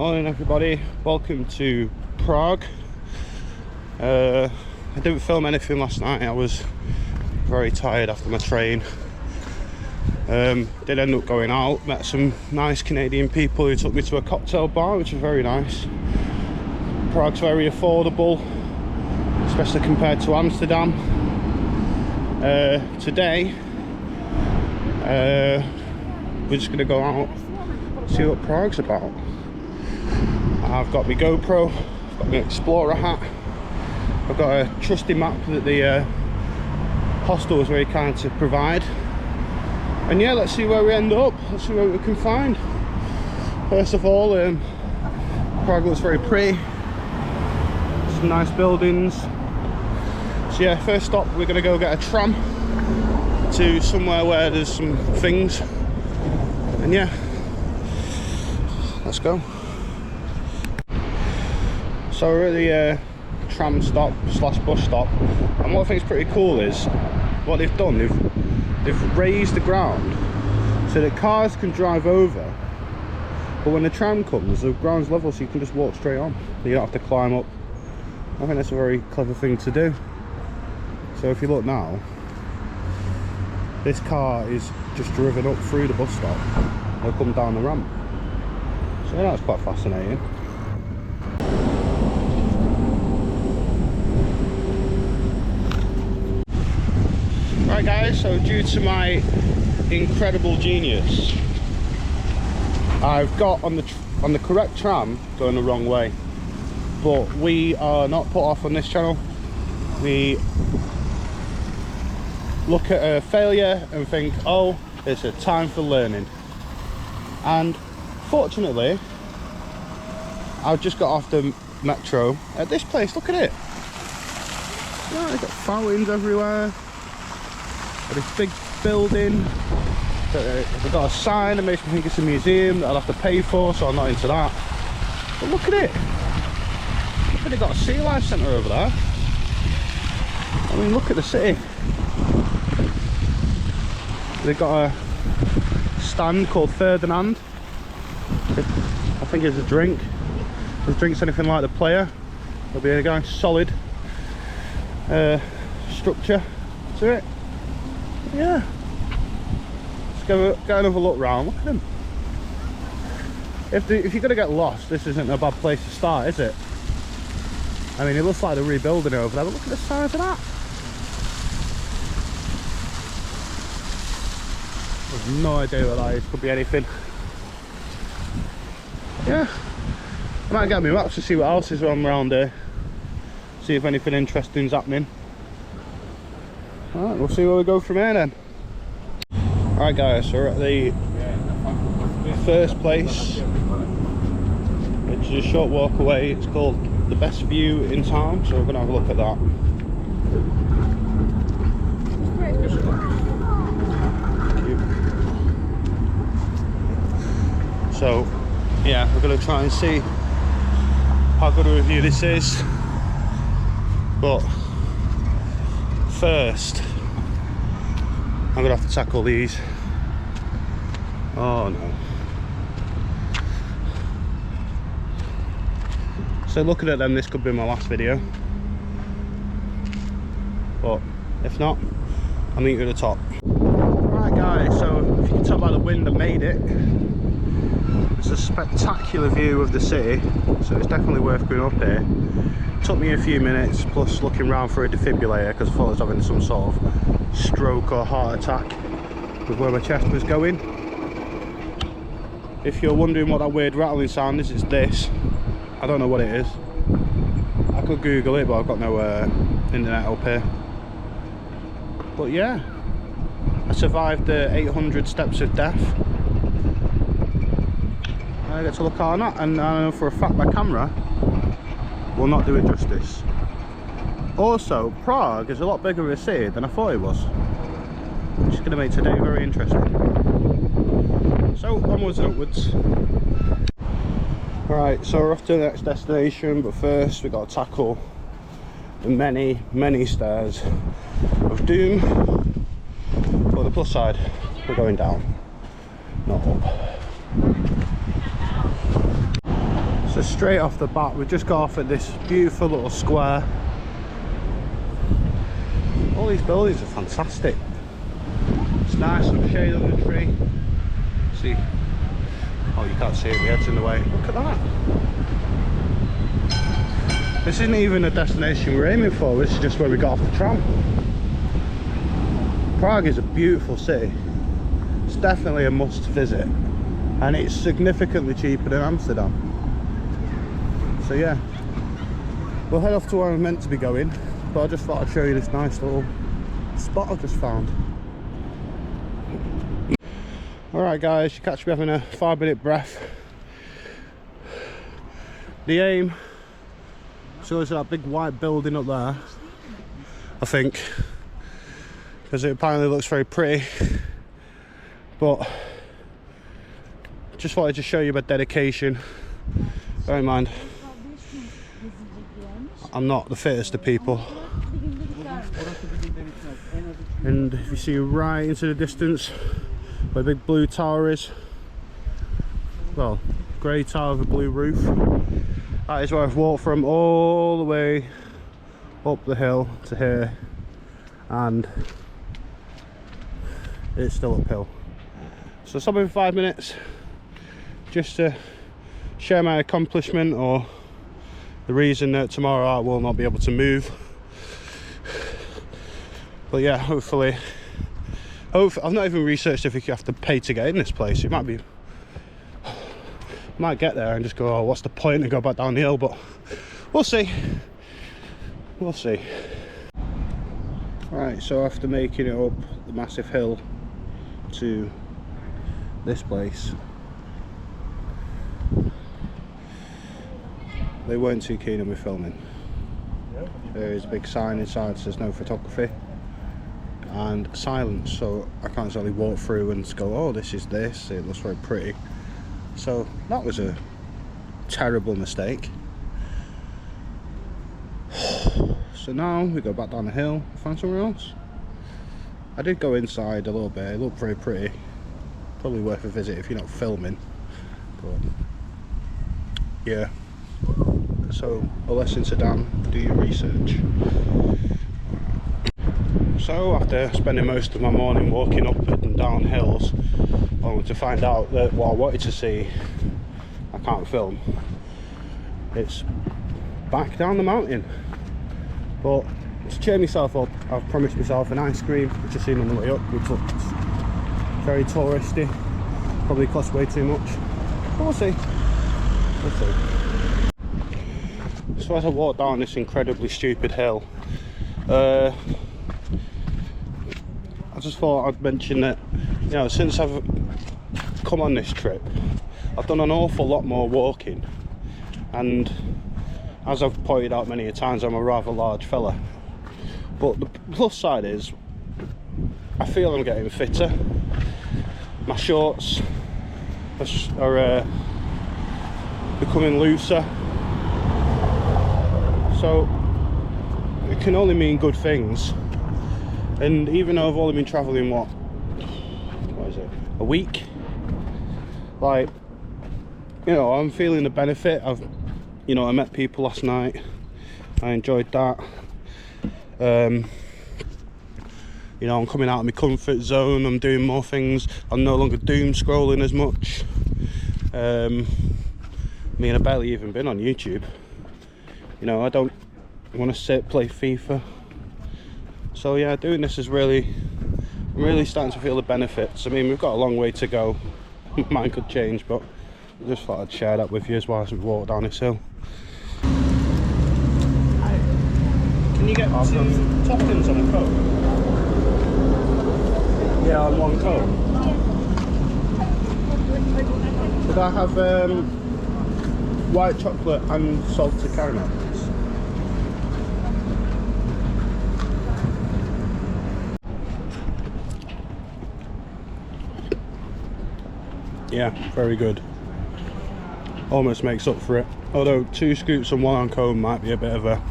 Morning everybody, welcome to Prague. I didn't film anything last night. I was very tired after my train. Did end up going out, met some nice Canadian people who took me to a cocktail bar, which was very nice. Prague's very affordable, especially compared to Amsterdam. Today we're just going to go out, see what Prague's about. I've got my GoPro, I've got my Explorer hat, I've got a trusty map that the hostel was very kind to provide. And yeah, let's see where we end up, let's see what we can find. First of all, Prague looks very pretty, some nice buildings. So yeah, first stop we're going to go get a tram to somewhere where there's some things. And yeah, let's go. So we're at the tram stop slash bus stop, and what I think is pretty cool is what they've done. They've raised the ground so that cars can drive over, but when the tram comes, the ground's level, so you can just walk straight on. You don't have to climb up. I think that's a very clever thing to do. So if you look now, this car is just driven up through the bus stop. They'll come down the ramp. So yeah, that's quite fascinating. Right guys, so due to my incredible genius, I've got on the correct tram going the wrong way, but we are not put off on this channel. We look at a failure and think, oh, it's a time for learning. And fortunately, I've just got off the metro at this place. Look at it. Yeah, they've got fountains everywhere. This big building, they've got a sign that makes me think it's a museum that I'll have to pay for, so I'm not into that. But look at it. Look, they've got a sea life centre over there. I mean, look at the city. They've got a stand called Ferdinand. I think it's a drink. If the drink's anything like the player, there'll be a nice solid structure to it. Yeah, let's go another look round. Look at them. If you're gonna get lost, this isn't a bad place to start, is it? I mean, it looks like they're rebuilding it over there, but look at the size of that. I've no idea what that is. Could be anything. Yeah, I might get my maps to see what else is around here. See if anything interesting's happening. Alright, we'll see where we go from here then. Alright guys, so we're at the first place, which is a short walk away. It's called the best view in town, so we're going to have a look at that. So yeah, we're going to try and see how good a review this is, but first I'm gonna have to tackle these. Oh no. So looking at them, this could be my last video, but if not, I'll meet you at the top. Right guys, so if you can tell by the wind, I made it. It's a spectacular view of the city, so it's definitely worth going up here. Took me a few minutes, plus looking around for a defibrillator because I thought I was having some sort of stroke or heart attack with where my chest was going. If you're wondering what that weird rattling sound is, it's this. I don't know what it is. I could Google it, but I've got no internet up here. But yeah, I survived the 800 steps of death. I get to look on that, and I know for a fact my camera will not do it justice. Also, Prague is a lot bigger of a city than I thought it was, which is going to make today very interesting. So onwards and upwards. Right, so we're off to the next destination, but first we've got to tackle the many stairs of doom. But the plus side, we're going down, not up. So straight off the bat, we just got off at this beautiful little square. All these buildings are fantastic. It's nice, some shade on the tree. See, oh, you can't see it, my head's in the way. Look at that. This isn't even a destination we're aiming for, this is just where we got off the tram. Prague is a beautiful city. It's definitely a must visit, and it's significantly cheaper than Amsterdam. So yeah, we'll head off to where I'm meant to be going, but I just thought I'd show you this nice little spot I've just found. Alright guys, you catch me having a 5-minute breath. The aim is to go to that big white building up there, I think, because it apparently looks very pretty. But just wanted to show you my dedication. Bear in mind, I'm not the fittest of people. And if you see right into the distance where the big blue tower is, well, grey tower with a blue roof, that is where I've walked from all the way up the hill to here, and it's still uphill. So stopping for 5 minutes just to share my accomplishment, or the reason that tomorrow I will not be able to move. But yeah, hopefully I've not even researched if you have to pay to get in this place. It might be, might get there and just go, oh, what's the point, and go back down the hill, but we'll see. We'll see. Right, so after making it up the massive hill to this place, they weren't too keen on me filming. There is a big sign inside that says no photography and silence, so I can't exactly walk through and go, oh, this is this, it looks very pretty. So that was a terrible mistake. So now we go back down the hill, find somewhere else. I did go inside a little bit, it looked very pretty. Probably worth a visit if you're not filming. But yeah. So a lesson to Dan, do your research. So after spending most of my morning walking up and down hills, only to find out that what I wanted to see, I can't film. It's back down the mountain. But to cheer myself up, I've promised myself an ice cream, which I've seen on the way up, which looks very touristy. Probably costs way too much. But we'll see. We'll see. So as I walk down this incredibly stupid hill, I just thought I'd mention that, you know, since I've come on this trip, I've done an awful lot more walking, and as I've pointed out many a times, I'm a rather large fella. But the plus side is, I feel I'm getting fitter. My shorts are becoming looser. So it can only mean good things. And even though I've only been travelling, what is it, a week? Like, you know, I'm feeling the benefit. You know, I met people last night. I enjoyed that. You know, I'm coming out of my comfort zone. I'm doing more things. I'm no longer doom scrolling as much. I mean, I've barely even been on YouTube. You know, I don't want to sit, play FIFA. So yeah, doing this is really, I'm really starting to feel the benefits. I mean, we've got a long way to go. Mine could change, but I just thought I'd share that with you as well as we walk down this hill. Can you get 2 toppings on a Coke? Yeah, on 1 Coke. Could I have white chocolate and salted caramel, please? Yeah, very good. Almost makes up for it. Although 2 scoops and 1 on cone might be a bit of a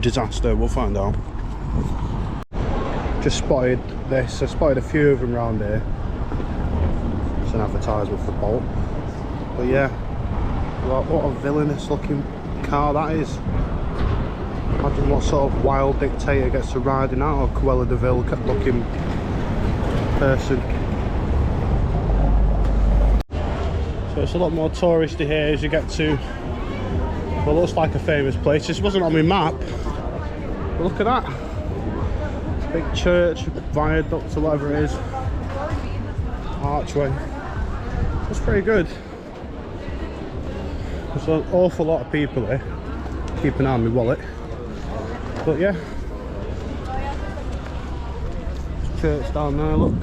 disaster, we'll find out. Just spotted this, I spotted a few of them around here. It's an advertisement for Bolt. But yeah, What a villainous looking car that is. Imagine what sort of wild dictator gets to ride in out of Cruella de Vil looking person. So it's a lot more touristy here as you get to what looks like a famous place. This wasn't on my map, but look at that. Big church, viaduct or whatever it is. Archway. That's pretty good. There's an awful lot of people here. Keep an eye on my wallet. But yeah. There's church down there, look.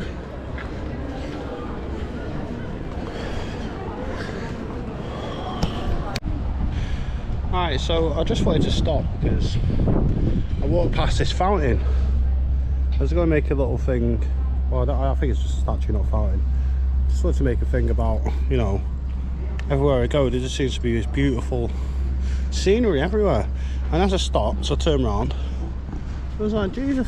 Right, so I just wanted to stop because I walked past this fountain. I was going to make a little thing. Well, I think it's just a statue, not a fountain. Just wanted to make a thing about, you know, everywhere I go there just seems to be this beautiful scenery everywhere. And as I stopped, so I turned around, I was like, Jesus.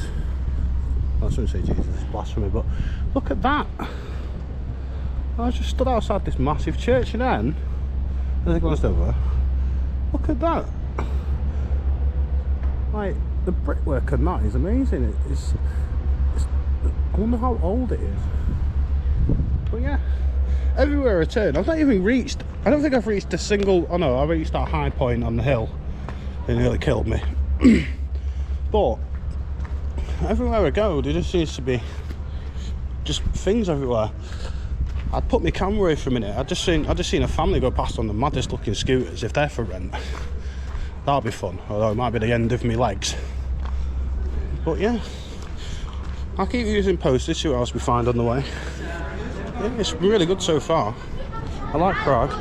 I shouldn't say Jesus, it's blasphemy, but look at that. I just stood outside this massive church and then, as I glanced over, look at that. Like, the brickwork and that is amazing. It's I wonder how old it is. But yeah, everywhere I turn, I've not even reached, I don't think I've reached a single, oh no, I reached that high point on the hill. It nearly killed me. But everywhere I go, there just seems to be just things everywhere. I'd put my camera away for a minute. I'd just seen a family go past on the maddest looking scooters. If they're for rent, that'll be fun. Although it might be the end of my legs. But yeah, I'll keep using posters, see what else we find on the way. Yeah, it's really good so far. I like Prague.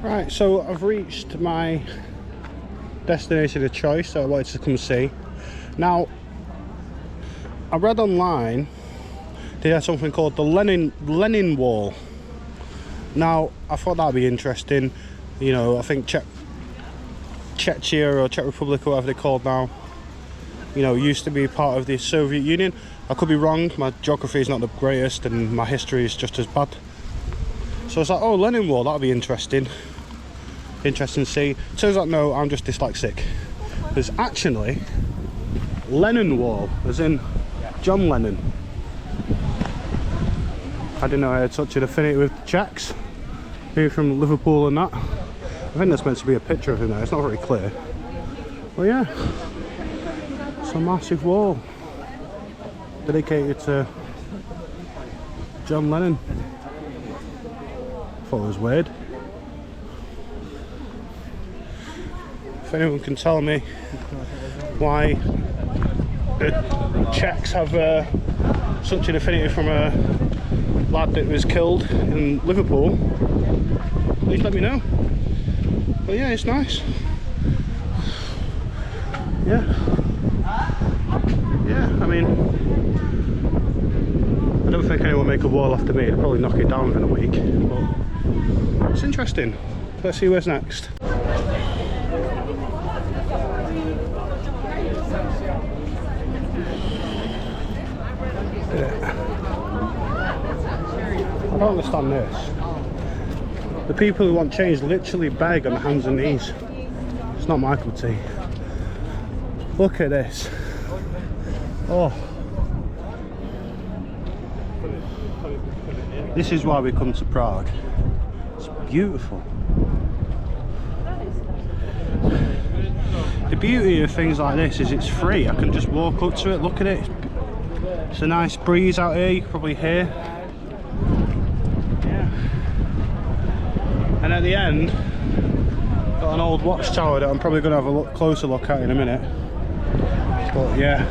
Right, so I've reached my destination of choice that I wanted to come see. Now, I read online they had something called the Lenin Wall. Now, I thought that'd be interesting. You know, I think Czechia or Czech Republic or whatever they're called now, you know, used to be part of the Soviet Union. I could be wrong, my geography is not the greatest and my history is just as bad. So I was like, oh, Lenin Wall, that'd be interesting. Interesting to see. Turns out no, I'm just dyslexic. There's actually Lenin Wall, as in John Lennon. I didn't know I had such an affinity with the Czechs, being from Liverpool and that. I think there's meant to be a picture of him there, it's not very clear. But yeah, it's a massive wall dedicated to John Lennon. I thought it was weird. If anyone can tell me why the Czechs have such an affinity from a lad that was killed in Liverpool, please let me know. But yeah, it's nice. Yeah, I mean, I don't think anyone will make a wall after me. They'll probably knock it down within a week, but it's interesting. Let's see where's next. I don't understand this. The people who want change literally beg on hands and knees. It's not my cup of tea. Look at this. Oh. This is why we come to Prague. It's beautiful. The beauty of things like this is it's free. I can just walk up to it, look at it. It's a nice breeze out here, you can probably hear. And at the end, got an old watchtower that I'm probably going to have a closer look at in a minute. But yeah,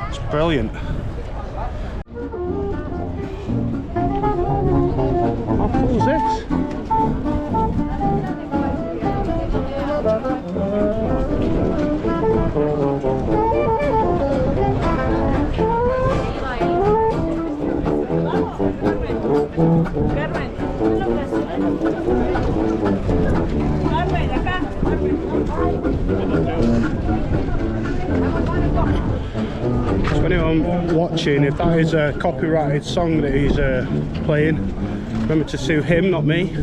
it's brilliant. How cool is this? So anyone watching, if that is a copyrighted song that he's playing, Remember to sue him, not me.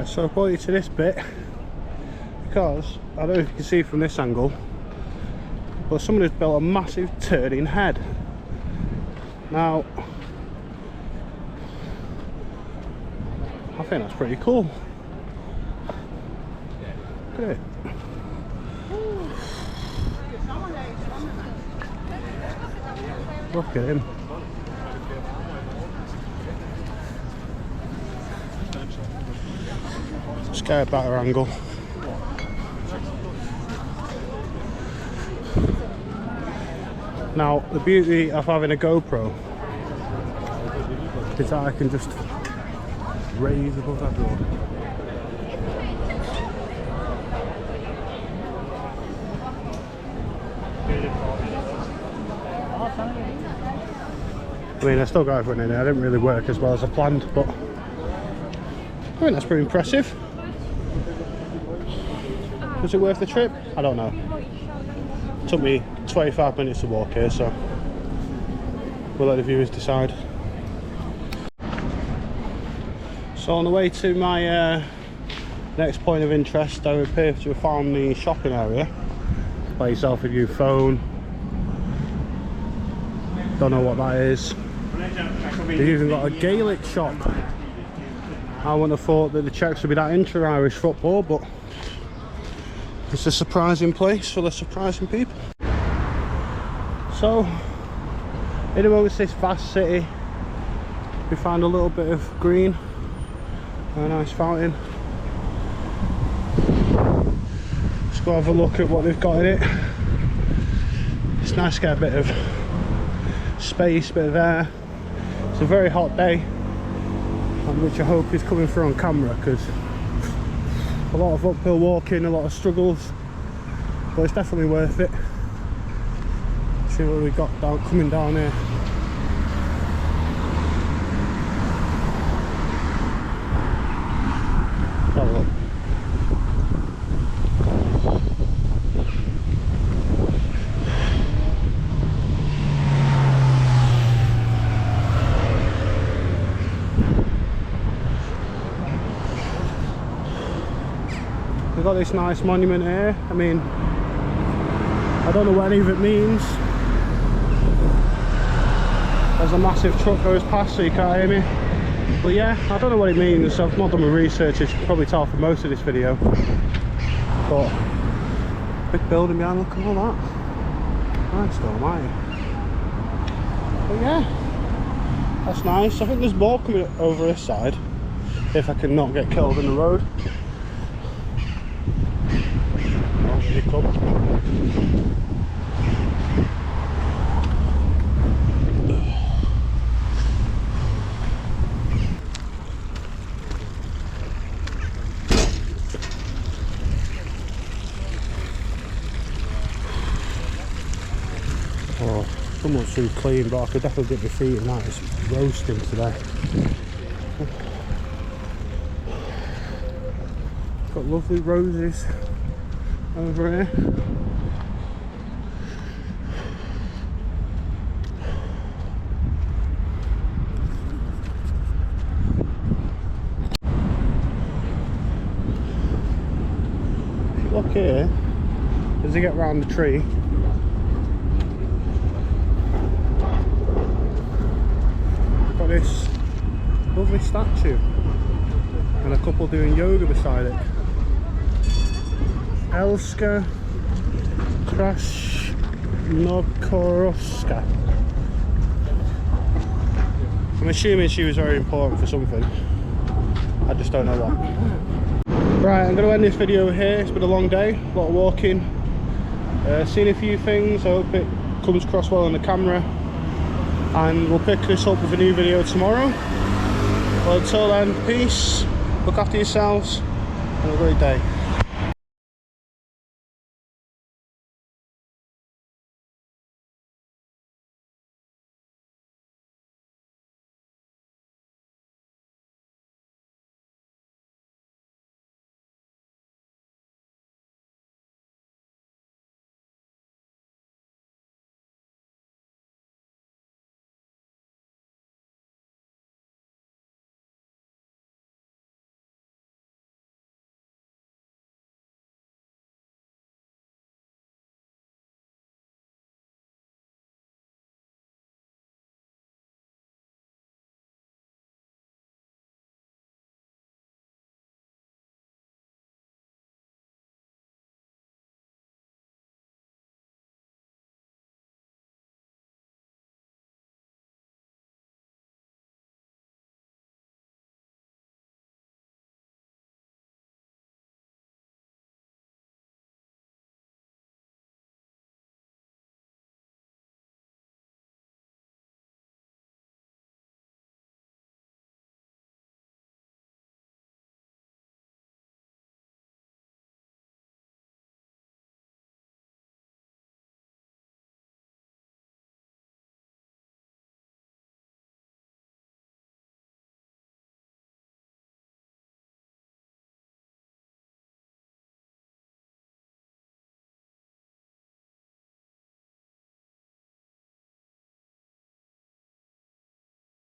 So I brought you to this bit because I don't know if you can see from this angle, but someone has built a massive turning head. Now I think that's pretty cool. Look at it. Look at him. Let's get a better angle. Now, the beauty of having a GoPro is that I can just raise above everyone. I mean, I still got everyone in there. I didn't really work as well as I planned, but I think that's pretty impressive. Was it worth the trip? I don't know. It took me 25 minutes to walk here, so we'll let the viewers decide. So on the way to my next point of interest, I appear to have found the shopping area. Buy yourself a new phone. Don't know what that is. They've even got a Gaelic shop. I wouldn't have thought that the Czechs would be that into Irish football, but it's a surprising place full of surprising people. So, in amongst this vast city, we found a little bit of green, a nice fountain. Let's go have a look at what they've got in it. It's nice to get a bit of space, bit of air. It's a very hot day, which I hope is coming through on camera, because a lot of uphill walking, a lot of struggles, but it's definitely worth it. See what we got coming down here. Have a look. got this nice monument here. I mean, I don't know what any of it means. There's a massive truck goes past, so you can't hear me. But yeah, I don't know what it means. I've not done my research, as you can probably tell from most of this video. But big building behind, look at all that. Nice though, almighty. But yeah, that's nice. I think there's more coming over this side, if I can not get killed in the road. Oh, here it comes. Oh, someone's too clean, but I could definitely get my feet in that. It's roasting today. Got lovely roses over here. If you look here, as you get round the tree, got this lovely statue and a couple doing yoga beside it. Elska Krasnokoroska. I'm assuming she was very important for something. I just don't know what. Right, I'm going to end this video here. It's been a long day, a lot of walking. Seen a few things. I hope it comes across well on the camera. And we'll pick this up with a new video tomorrow. Well, until then, peace, look after yourselves, have a great day.